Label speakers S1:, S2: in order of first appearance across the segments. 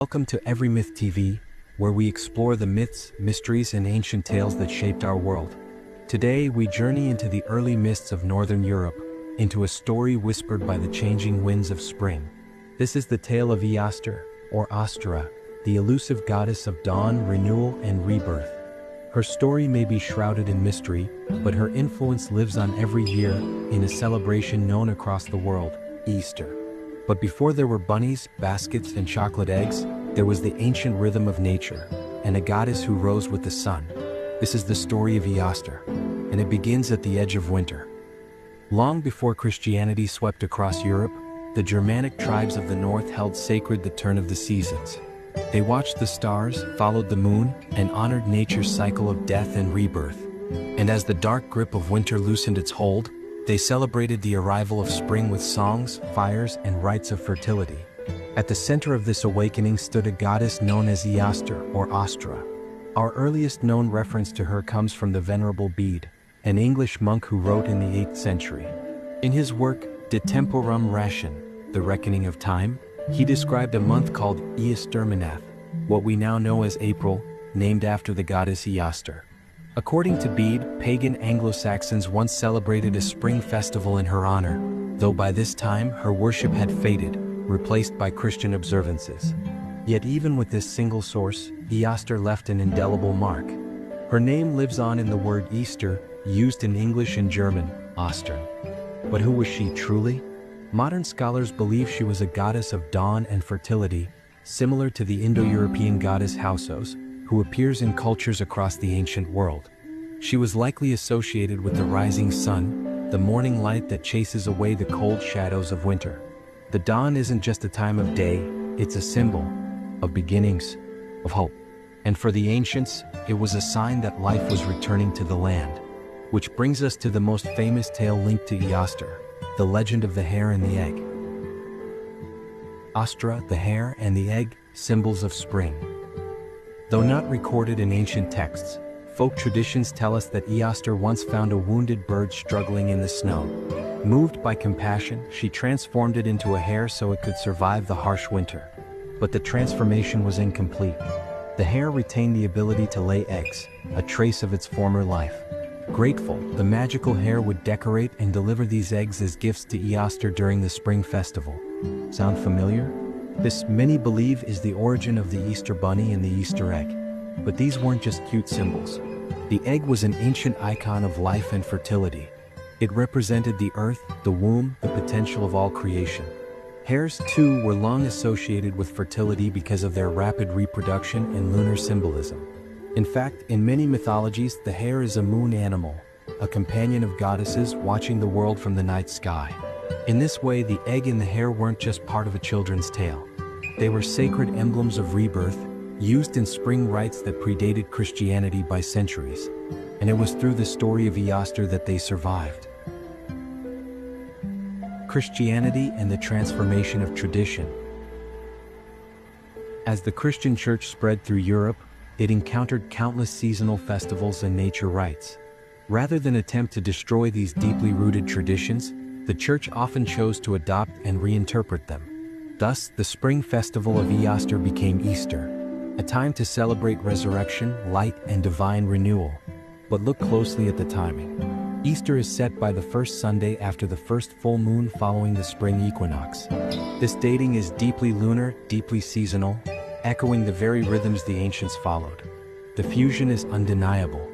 S1: Welcome to everymythtv, where we explore the myths, mysteries, and ancient tales that shaped our world. Today, we journey into the early mists of Northern Europe, into a story whispered by the changing winds of spring. This is the tale of Eostre, or Ēostre, the elusive goddess of dawn, renewal, and rebirth. Her story may be shrouded in mystery, but her influence lives on every year in a celebration known across the world, Easter. But before there were bunnies, baskets, and chocolate eggs, there was the ancient rhythm of nature, and a goddess who rose with the sun. This is the story of Eostre, and it begins at the edge of winter. Long before Christianity swept across Europe, the Germanic tribes of the north held sacred the turn of the seasons. They watched the stars, followed the moon, and honored nature's cycle of death and rebirth. And as the dark grip of winter loosened its hold, they celebrated the arrival of spring with songs, fires, and rites of fertility. At the center of this awakening stood a goddess known as Eostre, or Ēostre. Our earliest known reference to her comes from the Venerable Bede, an English monk who wrote in the 8th century. In his work, De Temporum Ration, The Reckoning of Time, he described a month called Ēostre, what we now know as April, named after the goddess Eostre. According to Bede, pagan Anglo-Saxons once celebrated a spring festival in her honor, though by this time her worship had faded, replaced by Christian observances. Yet even with this single source, Eostre left an indelible mark. Her name lives on in the word Easter, used in English and German, Ostern. But who was she truly? Modern scholars believe she was a goddess of dawn and fertility, similar to the Indo-European goddess Hausos, who appears in cultures across the ancient world. She was likely associated with the rising sun, the morning light that chases away the cold shadows of winter. The dawn isn't just a time of day, it's a symbol of beginnings, of hope. And for the ancients, it was a sign that life was returning to the land. Which brings us to the most famous tale linked to Eostre, the legend of the hare and the egg. Ēostre, the hare, and the egg, symbols of spring. Though not recorded in ancient texts, folk traditions tell us that Eostre once found a wounded bird struggling in the snow. Moved by compassion, she transformed it into a hare so it could survive the harsh winter. But the transformation was incomplete. The hare retained the ability to lay eggs, a trace of its former life. Grateful, the magical hare would decorate and deliver these eggs as gifts to Eostre during the spring festival. Sound familiar? This, many believe, is the origin of the Easter bunny and the Easter egg. But these weren't just cute symbols. The egg was an ancient icon of life and fertility. It represented the earth, the womb, the potential of all creation. Hares, too, were long associated with fertility because of their rapid reproduction and lunar symbolism. In fact, in many mythologies, the hare is a moon animal, a companion of goddesses watching the world from the night sky. In this way, the egg and the hare weren't just part of a children's tale. They were sacred emblems of rebirth, used in spring rites that predated Christianity by centuries. And it was through the story of Eostre that they survived. Christianity and the transformation of tradition. As the Christian church spread through Europe, it encountered countless seasonal festivals and nature rites. Rather than attempt to destroy these deeply rooted traditions, the church often chose to adopt and reinterpret them. Thus, the spring festival of Eostre became Easter, a time to celebrate resurrection, light, and divine renewal. But look closely at the timing. Easter is set by the first Sunday after the first full moon following the spring equinox. This dating is deeply lunar, deeply seasonal, echoing the very rhythms the ancients followed. The fusion is undeniable.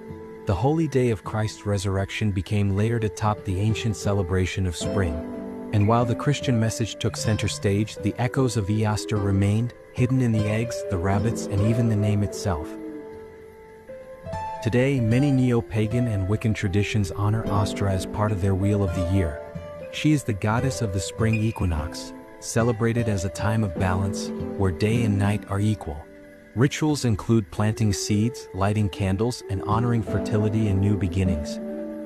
S1: The holy day of Christ's resurrection became layered atop the ancient celebration of spring. And while the Christian message took center stage, the echoes of Eostre remained, hidden in the eggs, the rabbits, and even the name itself. Today, many neo-pagan and Wiccan traditions honor Ēostre as part of their Wheel of the Year. She is the goddess of the spring equinox, celebrated as a time of balance, where day and night are equal. Rituals include planting seeds, lighting candles, and honoring fertility and new beginnings.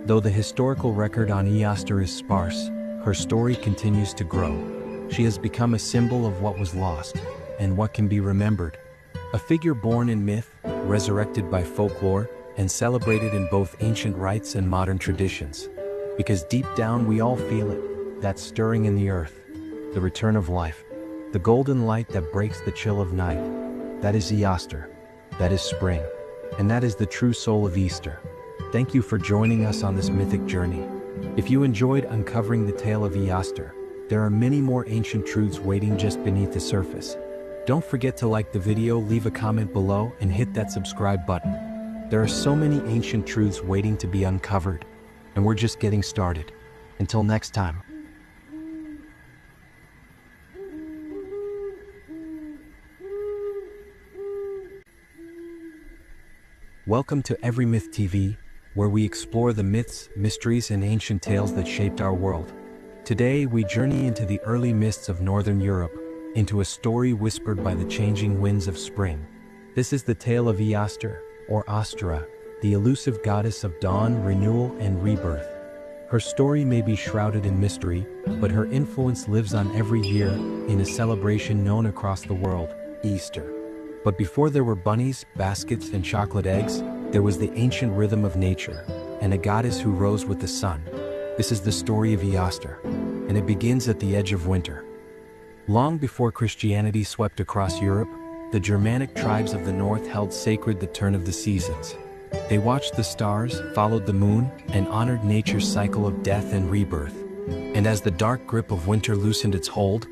S1: Though the historical record on Eostre is sparse, her story continues to grow. She has become a symbol of what was lost, and what can be remembered. A figure born in myth, resurrected by folklore, and celebrated in both ancient rites and modern traditions. Because deep down we all feel it, that stirring in the earth, the return of life. the golden light that breaks the chill of night. That is Eostre. That is spring. And that is the true soul of Easter. Thank you for joining us on this mythic journey. If you enjoyed uncovering the tale of Eostre, there are many more ancient truths waiting just beneath the surface. Don't forget to like the video, leave a comment below, and hit that subscribe button. There are so many ancient truths waiting to be uncovered, and we're just getting started. Until next time. Welcome to everymythtv, where we explore the myths, mysteries, and ancient tales that shaped our world. Today, we journey into the early mists of Northern Europe, into a story whispered by the changing winds of spring. This is the tale of Eostre, or Ēostre, the elusive goddess of dawn, renewal, and rebirth. Her story may be shrouded in mystery, but her influence lives on every year in a celebration known across the world, Easter. But before there were bunnies, baskets, and chocolate eggs, there was the ancient rhythm of nature, and a goddess who rose with the sun. This is the story of Eostre, and it begins at the edge of winter. Long before Christianity swept across Europe, the Germanic tribes of the north held sacred the turn of the seasons. They watched the stars, followed the moon, and honored nature's cycle of death and rebirth. And as the dark grip of winter loosened its hold,